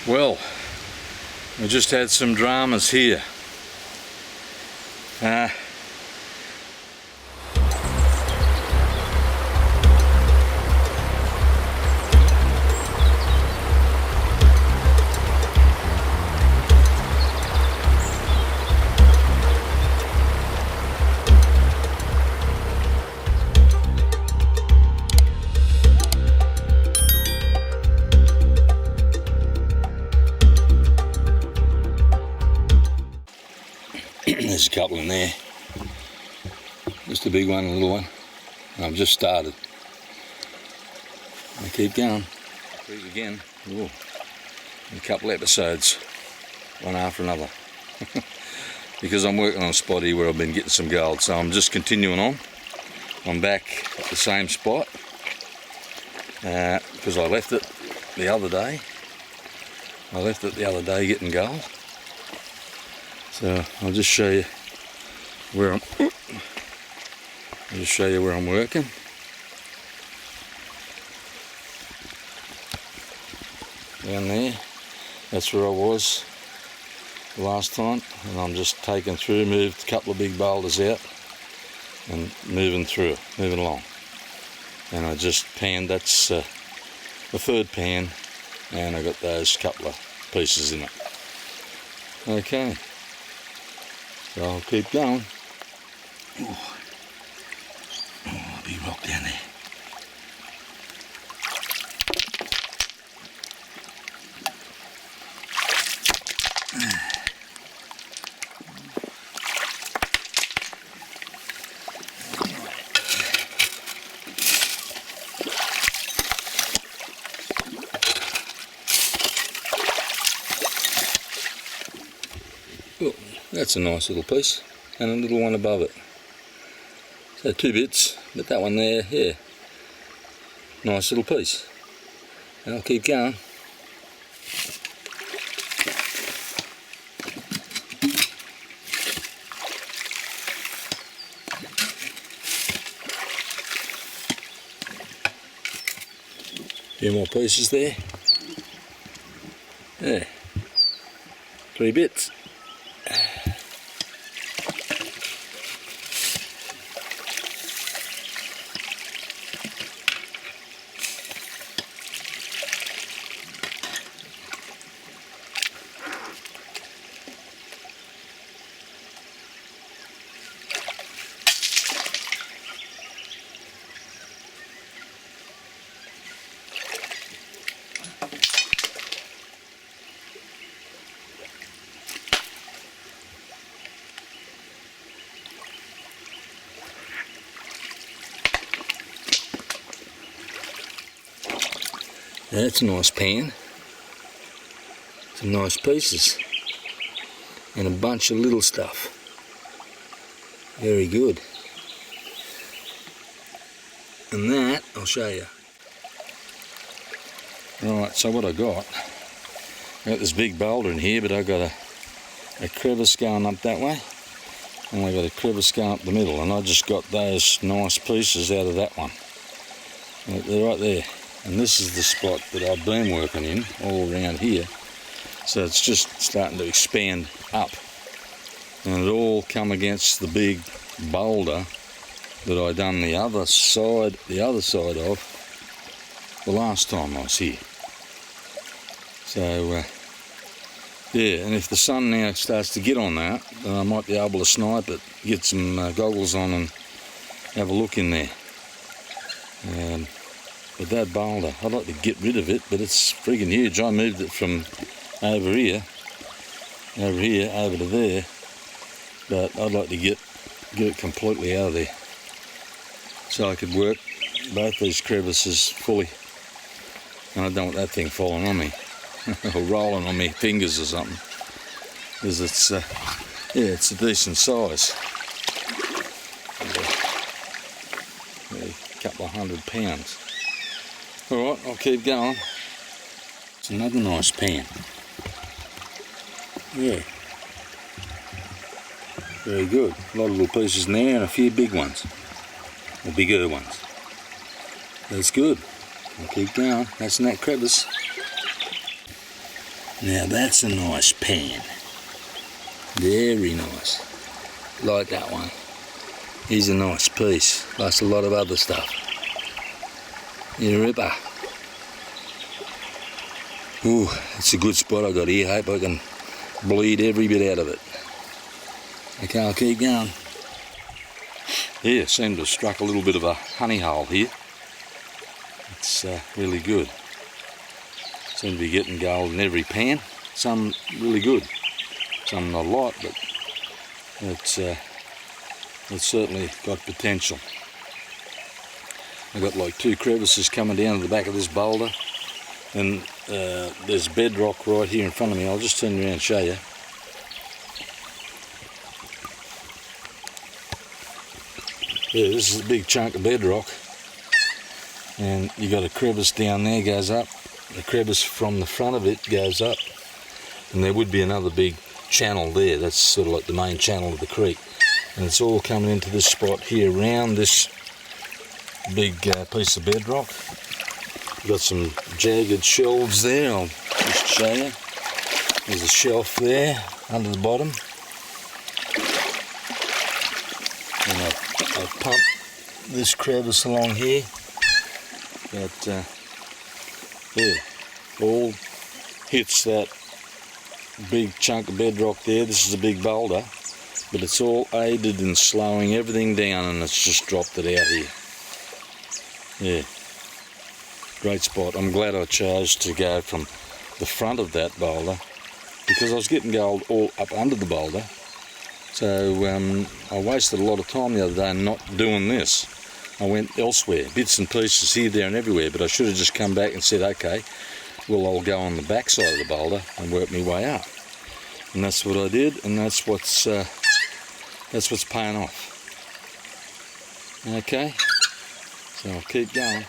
Well, we just had some dramas here. There's a couple in there, just a big one and a little one. I've just started. I keep going. Freeze again. Ooh. A couple episodes, one after another. Because I'm working on a spot here where I've been getting some gold, so I'm just continuing on. I'm back at the same spot because I left it the other day. Getting gold. So I'll just show you where I'm working. Down there, that's where I was the last time, and I'm just taking through, moved a couple of big boulders out and moving along. And I just panned, that's the third pan, and I got those couple of pieces in it. Okay. So I'll keep going. Oh, big rock down there. Oh, that's a nice little piece, and a little one above it. So 2 bits, but that one there, yeah, nice little piece. And I'll keep going. Few more pieces there. Yeah, 3 bits. That's a nice pan. Some nice pieces. And a bunch of little stuff. Very good. And that, I'll show you. Right, so what I got this big boulder in here, but I got a crevice going up that way. And I got a crevice going up the middle. And I just got those nice pieces out of that one. They're right there. And this is the spot that I've been working in, all around here. So it's just starting to expand up. And it all come against the big boulder that I done the other side of the last time I was here. So, yeah, and if the sun now starts to get on that, then I might be able to snipe it, get some goggles on and have a look in there. But that boulder, I'd like to get rid of it, but it's freaking huge. I moved it from over here over to there, but I'd like to get it completely out of there so I could work both these crevices fully. And I don't want that thing falling on me or rolling on my fingers or something, because it's yeah, it's a decent size. A couple of 100 pounds. Alright, I'll keep going. It's another nice pan. Yeah. Very good. A lot of little pieces in there and a few big ones. Or bigger ones. That's good. I'll keep going. That's in that crevice. Now that's a nice pan. Very nice. Like that one. Here's a nice piece. Plus a lot of other stuff. You ripper. Ooh, it's a good spot I got here. Hope I can bleed every bit out of it. Okay, I'll keep going. Yeah, seem to have struck a little bit of a honey hole here. It's really good. Seem to be getting gold in every pan. Some really good. Some not a lot, but it's certainly got potential. I've got like 2 crevices coming down to the back of this boulder, and there's bedrock right here in front of me. I'll just turn around and show you. Yeah, this is a big chunk of bedrock, and you got a crevice down there goes up. The crevice from the front of it goes up, and there would be another big channel there. That's sort of like the main channel of the creek, and it's all coming into this spot here around this big piece of bedrock. Got some jagged shelves there. I'll just show you. There's a shelf there under the bottom, and I've pumped this crevice along here. But yeah, all hits that big chunk of bedrock there. This is a big boulder, but it's all aided in slowing everything down, and it's just dropped it out here. Yeah, great spot. I'm glad I chose to go from the front of that boulder, because I was getting gold all up under the boulder. So I wasted a lot of time the other day not doing this. I went elsewhere, bits and pieces here, there and everywhere, but I should have just come back and said, okay, well, I'll go on the back side of the boulder and work my way up. And that's what I did, and that's what's paying off. Okay, so I'll keep going.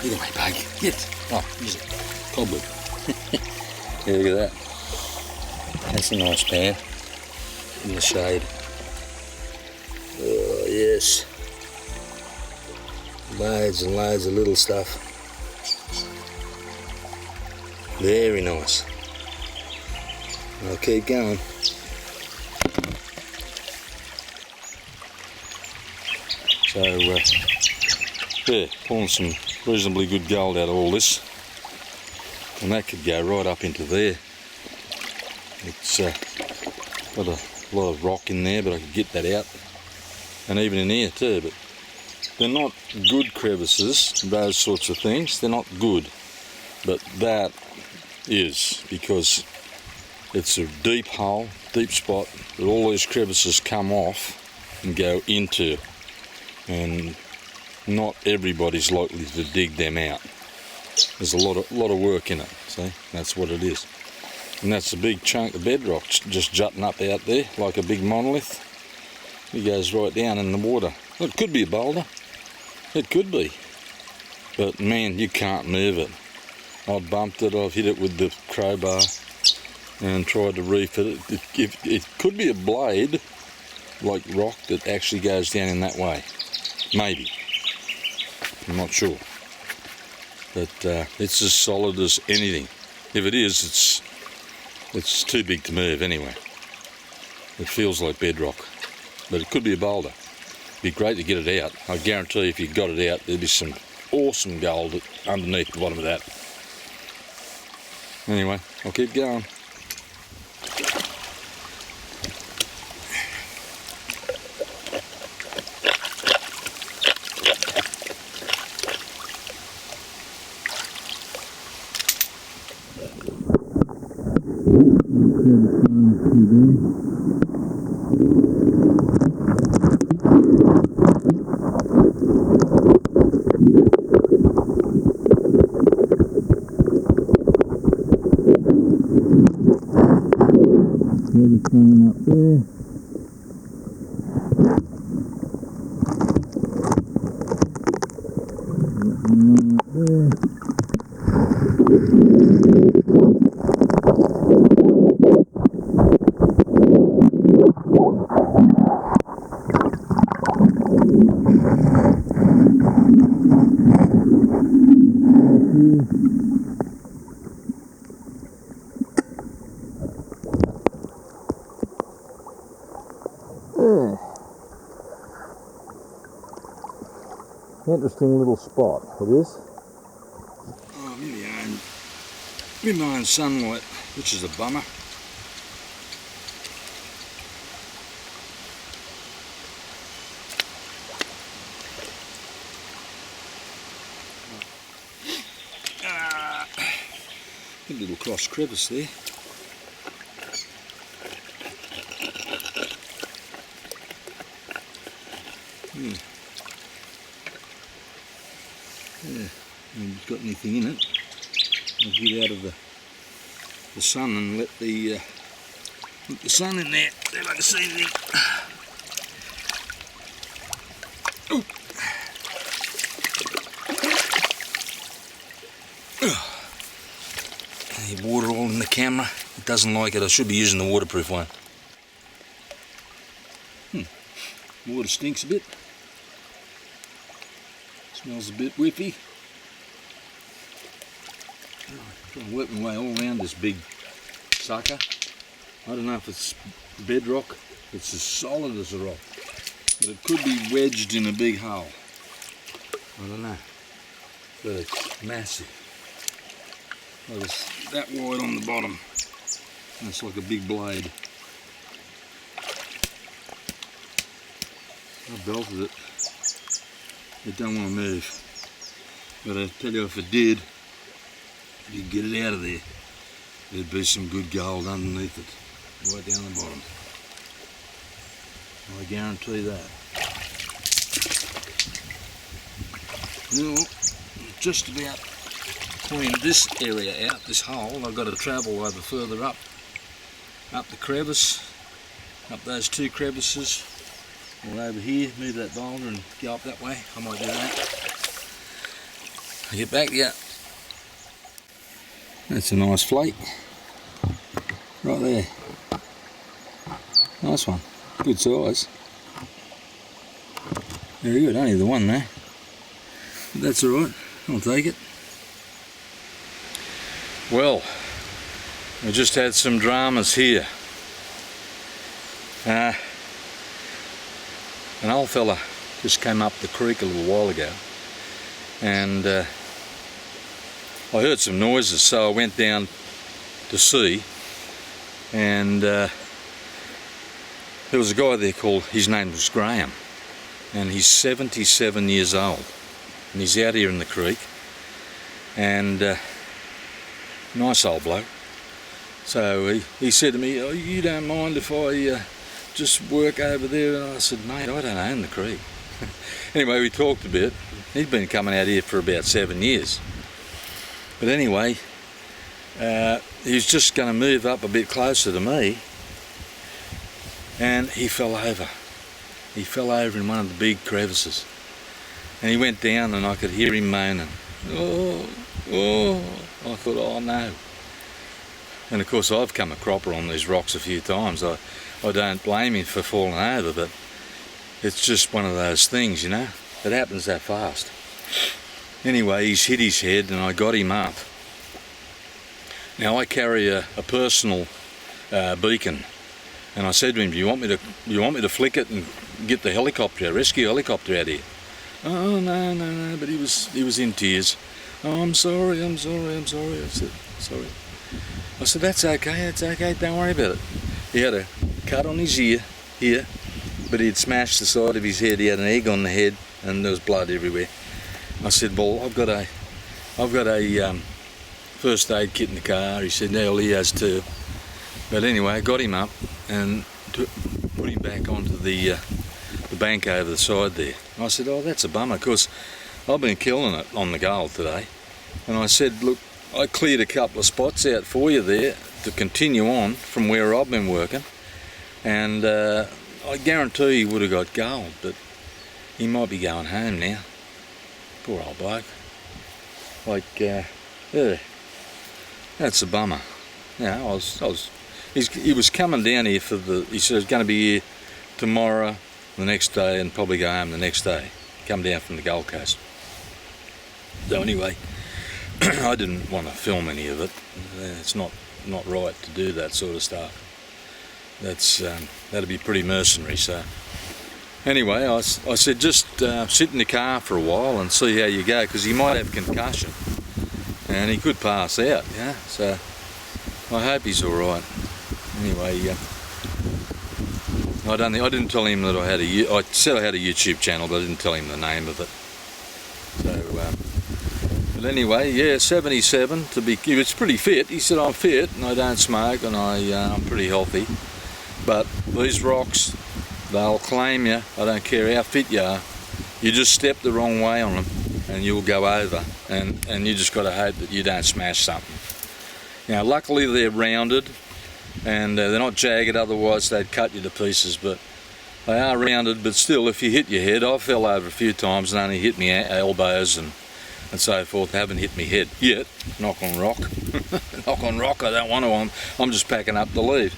Get away, bug. Get. Oh, there's a cobweb. Yeah, look at that. That's a nice pan in the shade. Oh, yes. Loads and loads of little stuff. Very nice. I'll keep going. So, yeah, pulling some reasonably good gold out of all this, and that could go right up into there. It's got a lot of rock in there, but I could get that out, and even in here too. But they're not good crevices, those sorts of things. They're not good, but that is, because it's a deep hole, deep spot that all these crevices come off and go into, and not everybody's likely to dig them out. There's a lot of work in it. See, that's what it is. And that's a big chunk of bedrock just jutting up out there like a big monolith. It goes right down in the water. It could be a boulder. It could be. But man, you can't move it. I've bumped it, I've hit it with the crowbar and tried to refit it. It could be a blade, like rock, that actually goes down in that way. Maybe. I'm not sure. But it's as solid as anything. If it is, it's too big to move anyway. It feels like bedrock. But it could be a boulder. It'd be great to get it out. I guarantee if you got it out, there'd be some awesome gold underneath the bottom of that. Anyway, I'll keep going. There's a sign up there. Interesting little spot it is. Oh, I'm in my own sunlight, which is a bummer. A little cross crevice there. Yeah, haven't got anything in it. I'll get out of the sun and let the sun in there. See if I can see anything. Any water all in the camera. It doesn't like it. I should be using the waterproof one. Water stinks a bit. Smells a bit whippy. Trying to work my way all around this big sucker. I don't know if it's bedrock. It's as solid as a rock. But it could be wedged in a big hole. I don't know. But it's massive. Well, it's that wide on the bottom. And it's like a big blade. I belted it. It don't want to move. But I tell you, if it did, if you get it out of there, there'd be some good gold underneath it, right down the bottom. I guarantee that. Well, just about cleaned this area out, this hole. I've got to travel over further up the crevice, up those two crevices. Or over here, move that boulder and go up that way. I might do that. I'll get back to you. That's a nice flake. Right there. Nice one. Good size. Very good. Only the one there. But that's alright. I'll take it. Well, we just had some dramas here. An old fella just came up the creek a little while ago, and I heard some noises, so I went down to see, and there was a guy there called, his name was Graham, and he's 77 years old, and he's out here in the creek, and nice old bloke. So he said to me, "Oh, you don't mind if I just work over there?" And I said, "Mate, I don't own the creek." Anyway, we talked a bit. He'd been coming out here for about 7 years. But anyway, he was just going to move up a bit closer to me, and he fell over. He fell over in one of the big crevices. And he went down, and I could hear him moaning. Oh, oh. I thought, oh no. And of course, I've come a cropper on these rocks a few times. I don't blame him for falling over, but it's just one of those things, you know. It happens that fast. Anyway, he's hit his head, and I got him up. Now I carry a personal beacon, and I said to him, "Do you want me to flick it and get the helicopter, rescue helicopter out here?" Oh, no, but he was in tears. Oh, I'm sorry. I said, sorry. I said, that's okay, don't worry about it. He had a cut on his ear here, but he'd smashed the side of his head. He had an egg on the head and there was blood everywhere. I said, well, I've got a first aid kit in the car. He said, no, he has too. But anyway, I got him up and put him back onto the bank over the side there. I said, oh, that's a bummer, because I've been killing it on the gold today. And I said, look, I cleared a couple of spots out for you there to continue on from where I've been working. And I guarantee he would have got gold, but he might be going home now. Poor old bloke. Like, yeah, that's a bummer. Yeah, he was coming down here for he said he was going to be here tomorrow, the next day, and probably go home the next day. Come down from the Gold Coast. So anyway, I didn't want to film any of it. It's not right to do that sort of stuff. That'd be pretty mercenary. So anyway, I said just sit in the car for a while and see how you go, because he might have concussion and he could pass out. Yeah, so I hope he's all right. Anyway, I didn't tell him that I said I had a YouTube channel, but I didn't tell him the name of it. So, but anyway, yeah, 77 he was pretty fit. He said, I'm fit and I don't smoke and I'm pretty healthy. But these rocks, they'll claim you. I don't care how fit you are. You just step the wrong way on them and you'll go over, and you just got to hope that you don't smash something. Now, luckily they're rounded and they're not jagged, otherwise they'd cut you to pieces, but they are rounded. But still, if you hit your head, I fell over a few times and only hit me elbows and so forth. Haven't hit me head yet. Knock on rock. Knock on rock, I don't want to. I'm just packing up to leave.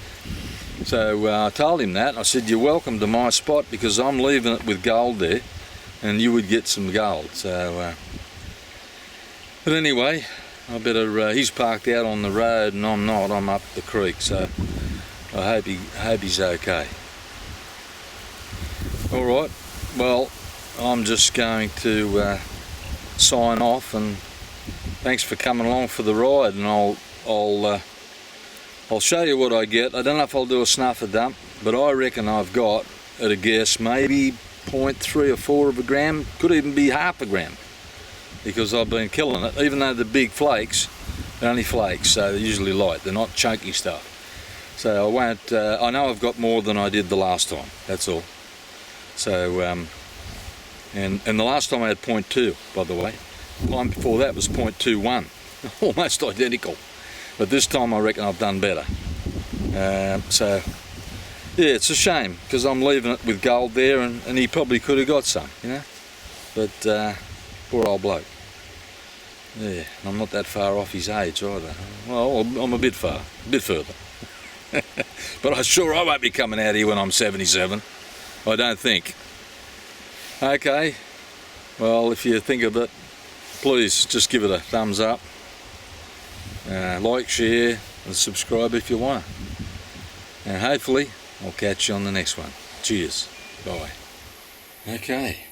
So I told him that. I said, you're welcome to my spot, because I'm leaving it with gold there and you would get some gold. So but anyway, I better, he's parked out on the road and I'm not. I'm up the creek, so I hope he's okay. All right, well, I'm just going to sign off, and thanks for coming along for the ride, and I'll show you what I get. I don't know if I'll do a snuffer dump, but I reckon I've got, at a guess, maybe 0.3 or 4 of a gram, could even be half a gram, because I've been killing it. Even though the big flakes, they're only flakes, so they're usually light, they're not chunky stuff. So I won't, I know I've got more than I did the last time, that's all. So, and the last time I had 0.2, by the way. The time before that was 0.21, almost identical. But this time I reckon I've done better. So, yeah, it's a shame, because I'm leaving it with gold there, and he probably could have got some, you know. But poor old bloke. Yeah, I'm not that far off his age either. Well, I'm a bit further. But I won't be coming out here when I'm 77. I don't think. Okay, well, if you think of it, please just give it a thumbs up. Like, share and subscribe if you want. And hopefully I'll catch you on the next one. Cheers. Bye. Okay,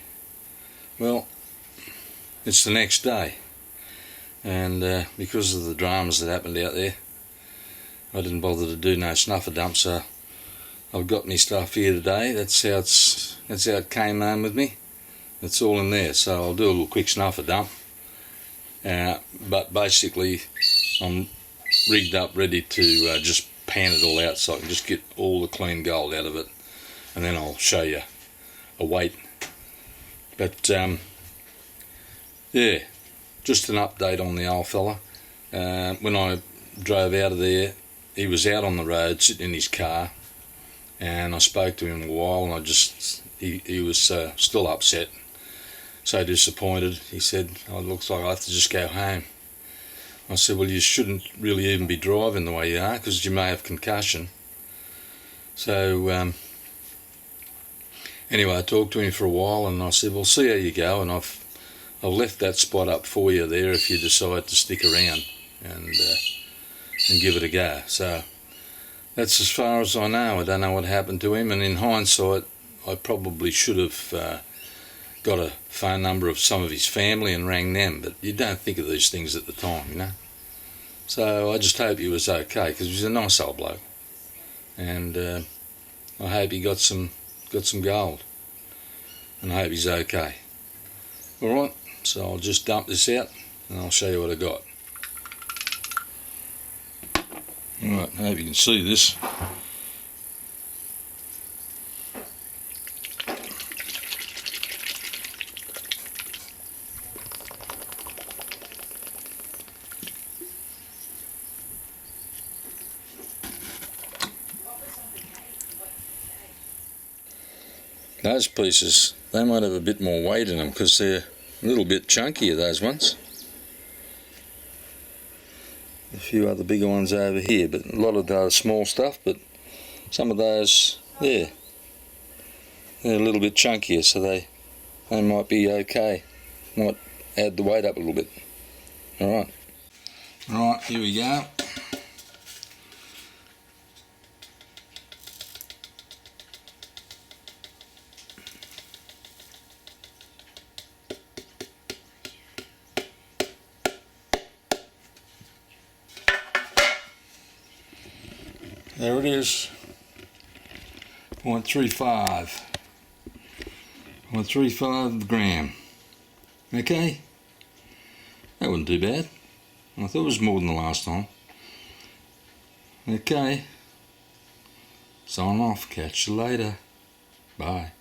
well, it's the next day, and because of the dramas that happened out there, I didn't bother to do no snuffer dump, so I've got my stuff here today. That's how it came home with me. It's all in there, so I'll do a little quick snuffer dump. But basically, I'm rigged up, ready to just pan it all out, so I can just get all the clean gold out of it, and then I'll show you a weight. But yeah, just an update on the old fella. When I drove out of there, he was out on the road sitting in his car, and I spoke to him a while, and he was still upset, so disappointed. He said, oh, it looks like I have to just go home. I said, well, you shouldn't really even be driving the way you are, because you may have concussion. So anyway, I talked to him for a while, and I said, well, see how you go, and I've left that spot up for you there if you decide to stick around and give it a go. So that's as far as I know. I don't know what happened to him, and in hindsight, I probably should have got a phone number of some of his family and rang them, but you don't think of these things at the time, you know. So I just hope he was okay, because he was a nice old bloke, and I hope he got some gold, and I hope he's okay. Alright, so I'll just dump this out and I'll show you what I got. Alright, I hope you can see this. Those pieces, they might have a bit more weight in them because they're a little bit chunkier, those ones. A few other bigger ones over here, but a lot of those small stuff, but some of those, they're a little bit chunkier, so they might be okay. Might add the weight up a little bit. Alright. Right, here we go. There it is, 0.35 gram. Okay, that wasn't too bad. I thought it was more than the last time. Okay, sign off, catch you later, bye.